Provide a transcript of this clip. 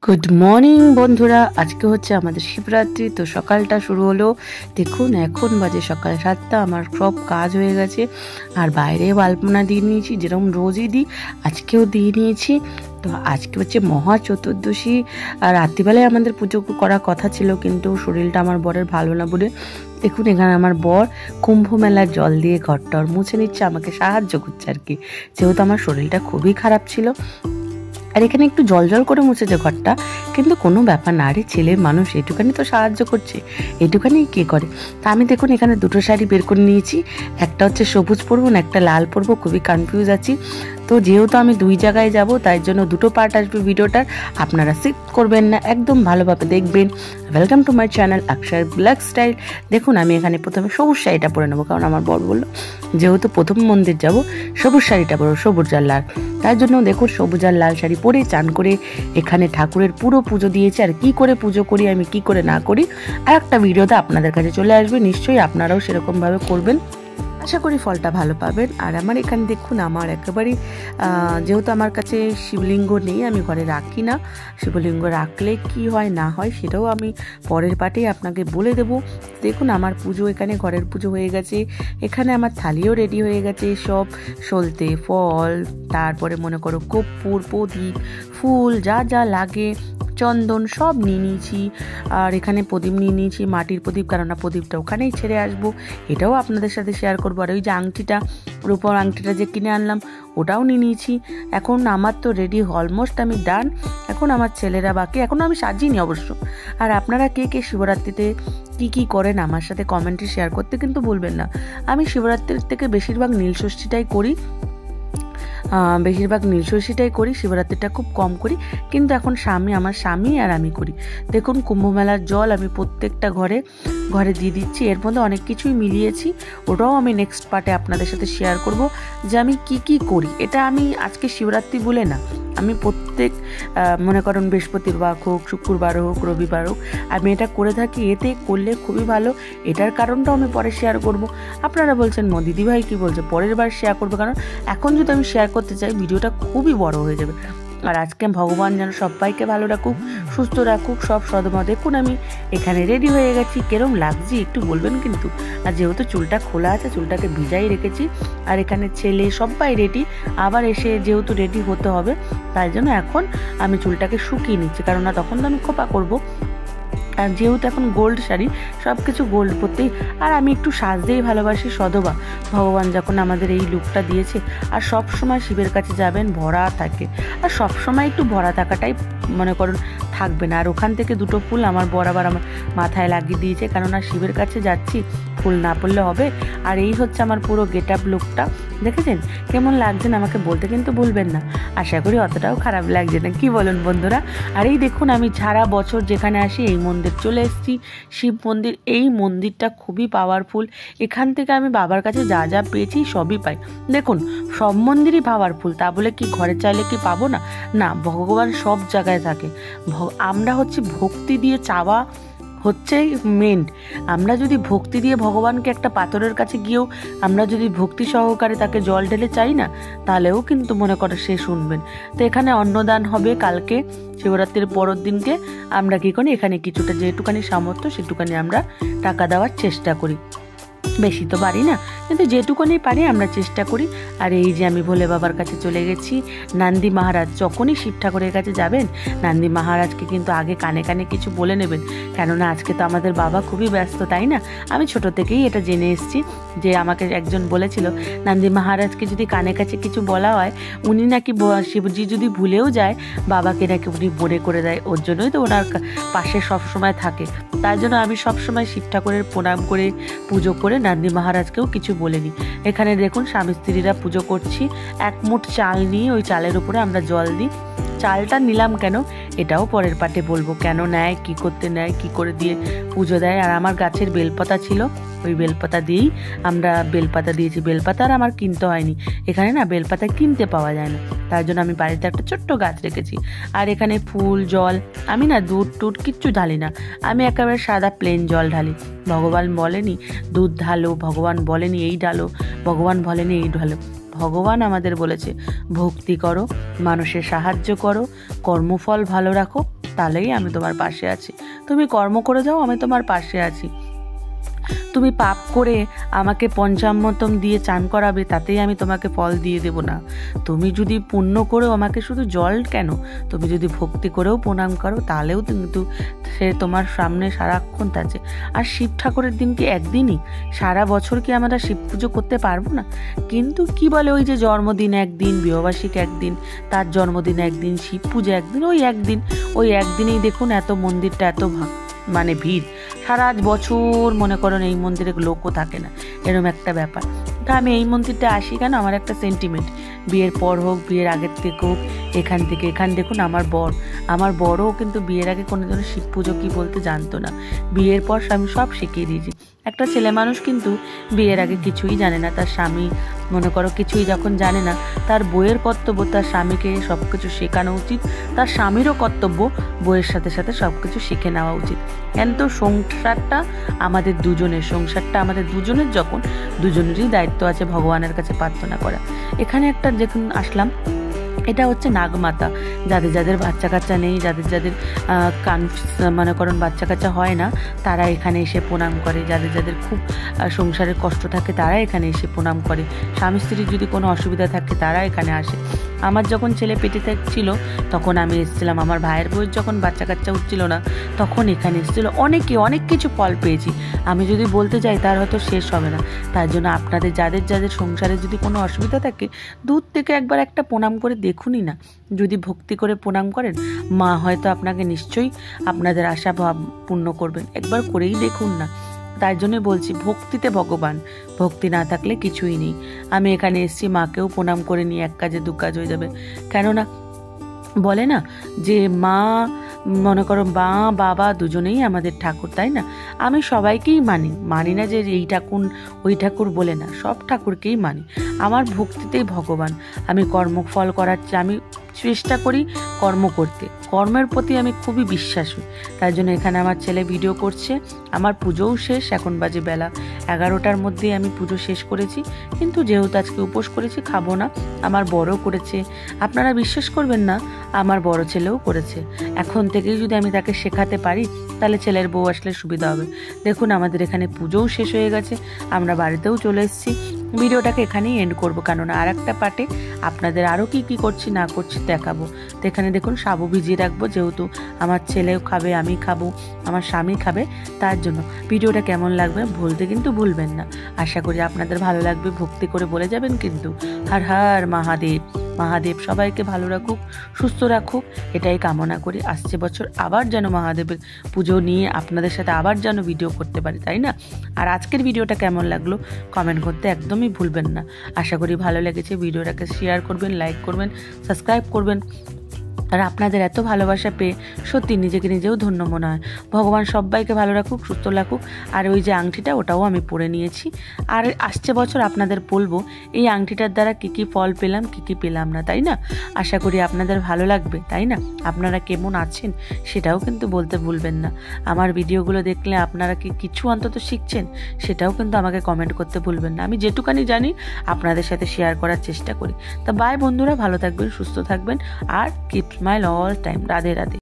Good morning বন্ধুরা, আজকে হচ্ছে আমাদের শিবরাত্রি। তো সকালটা শুরু হলো, দেখুন এখন বাজে সকাল 7টা। আমার সব কাজ হয়ে গেছে আর বাইরেও আলপনা দিয়ে নিয়েছি, যেরকম রোজই দিই আজকেও দিয়ে নিয়েছি। তো আজকে হচ্ছে মহা চতুর্দশী আর রাত্রিবেলায় আমাদের পুজো করার কথা ছিল, কিন্তু শরীরটা আমার বরের ভালো না বলে দেখুন এখানে আমার বর কুম্ভ মেলার জল দিয়ে ঘরটর মুছে নিচ্ছে, আমাকে সাহায্য করছে আর কি, যেহেতু আমার শরীরটা খুবই খারাপ ছিল। আর এখানে একটু জল জল করে মুছেছে ঘরটা, কিন্তু কোনো ব্যাপার না, আরে ছেলে মানুষ এটুখানি তো সাহায্য করছে, এটুখানি কে করে। তা আমি দেখুন এখানে দুটো শাড়ি বের করে নিয়েছি, একটা হচ্ছে সবুজ পরবো না একটা লাল পরবো, খুবই কনফিউজ আছি। তো যেহেতু আমি দুই জায়গায় যাব, তাই জন্য দুটো পার্ট আসবে ভিডিওটার, আপনারা স্কিপ করবেন না, একদম ভালোভাবে দেখবেন। Welcome to my channel Akshay blog style. দেখুন আমি এখানে প্রথমে সবুজ শাড়িটা পরে নেবো, কারণ আমার বর বললো যেহেতু প্রথম মন্দির যাব সবুজ শাড়িটা পরো, সবুজ আর লাল। তার জন্য দেখুন সবুজ আর লাল শাড়ি পরে চান করে এখানে ঠাকুরের পুরো পুজো দিয়েছি। আর কি করে পুজো করি আমি, কি করে না করি, আর একটা ভিডিওতে আপনাদের কাছে চলে আসবে, নিশ্চয়ই আপনারাও সেরকমভাবে করবেন, আশা করি ফলটা ভালো পাবেন। আর আমার এখানে দেখুন আমার একেবারেই যেহেতু আমার কাছে শিবলিঙ্গ নেই, আমি ঘরে রাখি না, শিবলিঙ্গ রাখলে কি হয় না হয় সেটাও আমি পরের পার্টেই আপনাকে বলে দেব। দেখুন আমার পুজো এখানে ঘরের পুজো হয়ে গেছে, এখানে আমার থালিও রেডি হয়ে গেছে, সব সলতে ফল, তারপরে মনে করো কর্পূর, প্রদীপ, ফুল, যা যা লাগে, চন্দন সব নিয়ে নিয়েছি। আর এখানে প্রদীপ নিয়ে নিয়েছি, মাটির প্রদীপ, কেননা প্রদীপটা ওখানেই ছেড়ে আসবো, এটাও আপনাদের সাথে শেয়ার করবো। আর ওই যে আংটিটা, রূপোর আংটিটা যে কিনে আনলাম ওটাও নিয়ে নিয়েছি। এখন আমার তো রেডি অলমোস্ট, আমি ডান। এখন আমার ছেলেরা বাকি, এখনও আমি সাজিনি অবশ্য। আর আপনারা কে কে শিবরাত্রিতে কি কি করেন আমার সাথে কমেন্টে শেয়ার করতে কিন্তু ভুলবেন না। আমি শিবরাত্রির থেকে বেশিরভাগ নীলষষ্ঠীটাই করি, নীলষষ্ঠীটাই করি, শিবরাত্রিটা খুব কম করি। কিন্তু এখন আমার স্বামী আর আমি করি। দেখুন কুম্ভ মেলার জল আমি প্রত্যেকটা ঘরে ঘরে দিয়ে দিচ্ছি, এর মধ্যে অনেক কিছুই মিলিয়েছি, ওটাও আমি নেক্সট পার্টে আপনাদের সাথে শেয়ার করব যে আমি কি কি করি। এটা আমি আজকে শিবরাত্রি বলে না, আমি প্রত্যেক মনে করুন বৃহস্পতিবার হোক, শুক্রবার হোক, রবিবার হোক, আমি এটা করে থাকি, এতে করলে খুবই ভালো। এটার কারণটাও আমি পরে শেয়ার করব। আপনারা বলছেন দিদিভাই কি বলছে, পরের বার শেয়ার করবে, কারণ এখন যদি আমি শেয়ার করতে চাই ভিডিওটা খুবই বড় হয়ে যাবে। আর আজকে ভগবান যেন সবাইকে ভালো রাখুক, সুস্থ রাখুক, সব সদমা। দেখুন আমি এখানে রেডি হয়ে গেছি, কেরম লাগছি একটু বলবেন কিন্তু। আর যেহেতু চুলটা খোলা আছে, চুলটাকে ভিজাই রেখেছি। আর এখানে ছেলে সবাই রেডি, আবার এসে যেহেতু রেডি হতে হবে, তাই জন্য এখন আমি চুলটাকে শুকিয়ে নিচ্ছি, কারণ না তখন তো আমি খোপা করবো। আর যেহেতু এখন গোল্ড শাড়ি, সব কিছু গোল্ড পরতেই, আর আমি একটু সাজতেই ভালোবাসি সধবা। ভগবান যখন আমাদের এই লুকটা দিয়েছে, আর সব সময় শিবের কাছে যাবেন ভরা থাকে, আর সব সময় একটু ভরা থাকাটাই মনে করুন থাকবে না। আর ওখান থেকে দুটো ফুল আমার বর আবার আমার মাথায় লাগিয়ে দিয়েছে, কেননা শিবের কাছে যাচ্ছি, ফুল না পড়লে হবে। আর এই হচ্ছে আমার পুরো গেট আপ লুকটা, দেখেছেন কেমন লাগছেন আমাকে বলতে কিন্তু ভুলবেন না। আশা করি অতটাও খারাপ লাগছে না, কি বলুন বন্ধুরা। আর এই দেখুন আমি সারা বছর যেখানে আসি এই মন্দির চলে এসেছি, শিব মন্দির। এই মন্দিরটা খুবই পাওয়ারফুল, এখান থেকে আমি বাবার কাছে যা যা পেয়েছি সবই পাই। দেখুন সব মন্দিরই পাওয়ারফুল, তা বলে কি ঘরে চাইলে কি পাবো না, না, ভগবান সব জায়গায় থাকে। আমরা হচ্ছে ভক্তি দিয়ে চাওয়া হচ্ছে মেন। আমরা যদি ভক্তি দিয়ে ভগবানকে একটা পাথরের কাছে গিয়েও আমরা যদি ভক্তি সহকারে তাকে জল ঢেলে চাই না, তাহলেও কিন্তু মনে করে সে শুনবেন। তো এখানে অন্নদান হবে কালকে শিবরাত্রির পরের দিনকে। আমরা কী করি, এখানে কিছুটা যেটুকানি সামর্থ্য সেটুকানি আমরা টাকা দেওয়ার চেষ্টা করি, বেশি তো পারি না, কিন্তু যেটুকুনি পারি আমরা চেষ্টা করি। আর এই যে আমি ভোলে বাবার কাছে চলে গেছি। নন্দী মহারাজ যখনই শিব ঠাকুরের কাছে যাবেন, নন্দী মহারাজকে কিন্তু আগে কানে কানে কিছু বলে নেবেন, কেননা আজকে তো আমাদের বাবা খুবই ব্যস্ত, তাই না। আমি ছোট থেকেই এটা জেনে এসেছি, যে আমাকে একজন বলেছিল নন্দী মহারাজকে যদি কানে কাছে কিছু বলা হয়, উনি নাকি শিবজি যদি ভুলেও যায়, বাবাকে নাকি উনি মনে করে দেয়, ওর জন্যই তো ওনার পাশে সবসময় থাকে। তার জন্য আমি সবসময় শিব ঠাকুরের প্রণাম করে পুজো করে নন্দী মহারাজকেও কিছু বলিনি। এখানে দেখুন স্বামী স্ত্রীরা পুজো করছি, এক মুঠ চাল নিয়ে ওই চালের উপরে আমরা জল দিই। চালটা নিলাম কেন এটাও পরের পাটে বলবো, কেন নেয়, কি করতে নেয়, কি করে দিয়ে পুজো দেয়। আর আমার গাছের বেলপাতা ছিল, ওই বেলপাতা দিয়েই আমরা বেলপাতা দিয়েছি। বেলপাতা আর আমার কিনতে হয়নি, এখানে না বেলপাতা কিনতে পাওয়া যায় না, তার জন্য আমি বাড়িতে একটা ছোট্ট গাছ রেখেছি। আর এখানে ফুল, জল, আমি না দুধ টুধ কিচ্ছু ঢালি না, আমি একেবারে সাদা প্লেন জল ঢালি। ভগবান বলেনি দুধ ঢালো, ভগবান বলেনি এই ঢালো, ভগবান বলেনি এই ঢালো। ভগবান আমাদের বলেছে ভক্তি করো, মানুষের সাহায্য করো, কর্মফল ভালো রাখো, তাহলেই আমি তোমার পাশে আছি। তুমি কর্ম করে যাও, আমি তোমার পাশে আছি। তুমি পাপ করে আমাকে পঞ্চামৃতম দিয়ে চান করাবে, তাতেই আমি তোমাকে ফল দিয়ে দেব না। তুমি যদি পুণ্য করেও আমাকে শুধু জল কেন, তুমি যদি ভক্তি করেও প্রণাম করো, তাহলেও কিন্তু সে তোমার সামনে সারাক্ষণ আছে। আর শিব ঠাকুরের দিন কি একদিনই? সারা বছর কি আমরা শিব পুজো করতে পারবো না? কিন্তু কি বলে, ওই যে জন্মদিন একদিন, বিবাহবার্ষিক একদিন, তার জন্মদিন একদিন, শিব পুজো একদিন, ওই একদিনেই দেখুন এত মন্দিরটা এত মানে ভিড়। সারা বছর মনে করেন এই মন্দিরে লোকও থাকে না, এরকম একটা ব্যাপার। তা আমি এই মন্দিরটা আসি কেন, আমার একটা সেন্টিমেন্ট, বিয়ের পর হোক, বিয়ের আগের থেকে হোক, এখান দেখুন আমার বড়ও কিন্তু বিয়ের আগে কোনোদিনও শিব পুজো কী বলতে জানতো না। বিয়ের পর আমি সব শিখিয়ে দিয়েছি। একটা ছেলে মানুষ কিন্তু বিয়ের আগে কিছুই জানে না, তার স্বামী মনে করো কিছুই যখন জানে না, তার বইয়ের কর্তব্য তার স্বামীকে সব কিছু শেখানো উচিত, তার স্বামীরও কর্তব্য বইয়ের সাথে সাথে সব কিছু শিখে নেওয়া উচিত। কিন্তু সংসারটা আমাদের দুজনের, যখন দুজনেরই দায়িত্ব আছে ভগবানের কাছে প্রার্থনা করা। এখানে একটা দেখুন আসলাম, এটা হচ্ছে নাগমাতা। যাদের বাচ্চা কাচ্চা নেই, যাদের মনে করেন বাচ্চা কাচ্চা হয় না, তারা এখানে এসে প্রণাম করে। যাদের খুব সংসারের কষ্ট থাকে, তারা এখানে এসে প্রণাম করে। স্বামী স্ত্রীর যদি কোনো অসুবিধা থাকে, তারা এখানে আসে। আমার যখন ছেলে পেটে ছিল তখন আমি এসেছিলাম, আমার ভাইয়ের বউয়ের যখন বাচ্চা কাচ্চা উঠছিল না, তখন এখানে এসেছিল। অনেক কিছু ফল পেয়েছি, আমি যদি বলতে যাই তার হয়তো শেষ হবে না। তার জন্য আপনাদের যাদের সংসারে যদি কোনো অসুবিধা থাকে, দূর থেকে একবার একটা প্রণাম করে দেখুনই না। যদি ভক্তি করে প্রণাম করেন, মা হয়তো আপনাকে নিশ্চয়ই আপনাদের আশা পূর্ণ করবেন। একবার করেই দেখুন না। তাই জন্য বলছি, ভক্তিতে ভগবান, ভক্তি না থাকলে কিছুই নেই। আমি এখানে এসেছি, মাকেও প্রণাম করে নিয়ে এক কাজে দু কাজ হয়ে যাবে। কেননা বলে না যে মা, মনে করো মা বাবা দুজনেই আমাদের ঠাকুর, তাই না? আমি সবাইকেই মানি না যে এই ঠাকুর ওই ঠাকুর বলে না, সব ঠাকুরকেই মানি। আমার ভক্তিতেই ভগবান। আমি কর্মফল করাচ্ছি, আমি চেষ্টা করি কর্ম করতে, কর্মের প্রতি আমি খুবই বিশ্বাসী। তাই জন্য এখানে আমার ছেলে ভিডিও করছে। আমার পুজোও শেষ, এখন বাজে বেলা 11টার মধ্যেই আমি পুজো শেষ করেছি। কিন্তু যেহেতু আজকে উপোস করেছি, খাবো না। আমার বড় করেছে, আপনারা বিশ্বাস করবেন না, আমার বড় ছেলেও করেছে। এখন থেকেই যদি আমি তাকে শেখাতে পারি, তাহলে ছেলের বউ আসলে সুবিধা হবে। দেখুন আমাদের এখানে পুজোও শেষ হয়ে গেছে, আমরা বাড়িতেও চলে এসেছি। ভিডিওটাকে এখানেই এন্ড করবো, কেননা আর একটা পার্টে আপনাদের আরও কি করছি না করছি দেখাবো। তো এখানে দেখুন সাবু ভিজিয়ে রাখবো, যেহেতু আমার ছেলেও খাবে, আমি খাবো, আমার স্বামী খাবে, তার জন্য। ভিডিওটা কেমন লাগবে বলতে কিন্তু ভুলবেন না। আশা করি আপনাদের ভালো লাগবে, ভক্তি করে বলে যাবেন কিন্তু। হর হর মহাদেব। মহাদেব সবাইকে ভালো রাখুক, সুস্থ রাখুক, এটাই কামনা করি। আসছে বছর আবার যেন মহাদেবের পুজো নিয়ে আপনাদের সাথে আবার যেন ভিডিও করতে পারি, তাই না? আর আজকের ভিডিওটা কেমন লাগলো কমেন্ট করতে একদমই ভুলবেন না। আশা করি ভালো লেগেছে। ভিডিওটাকে শেয়ার করবেন, লাইক করবেন, সাবস্ক্রাইব করবেন। আর আপনাদের এত ভালোবাসা পেয়ে সত্যি নিজেকে নিজেও ধন্য মনে হয়। ভগবান সবাইকে ভালো রাখুক, সুস্থ রাখুক। আর ওই যে আংটিটা, ওটাও আমি পরে নিয়েছি। আর আসছে বছর আপনাদের বলবো এই আংটিটার দ্বারা কী ফল পেলাম, কী পেলাম না, তাই না? আশা করি আপনাদের ভালো লাগবে, তাই না? আপনারা কেমন আছেন সেটাও কিন্তু বলতে ভুলবেন না। আমার ভিডিওগুলো দেখলে আপনারা কি কিছু অন্তত শিখছেন, সেটাও কিন্তু আমাকে কমেন্ট করতে ভুলবেন না। আমি যেটুকানি জানি আপনাদের সাথে শেয়ার করার চেষ্টা করি। তা বাই বন্ধুরা, ভালো থাকবেন, সুস্থ থাকবেন, আর keep smile all time. Radhe Radhe.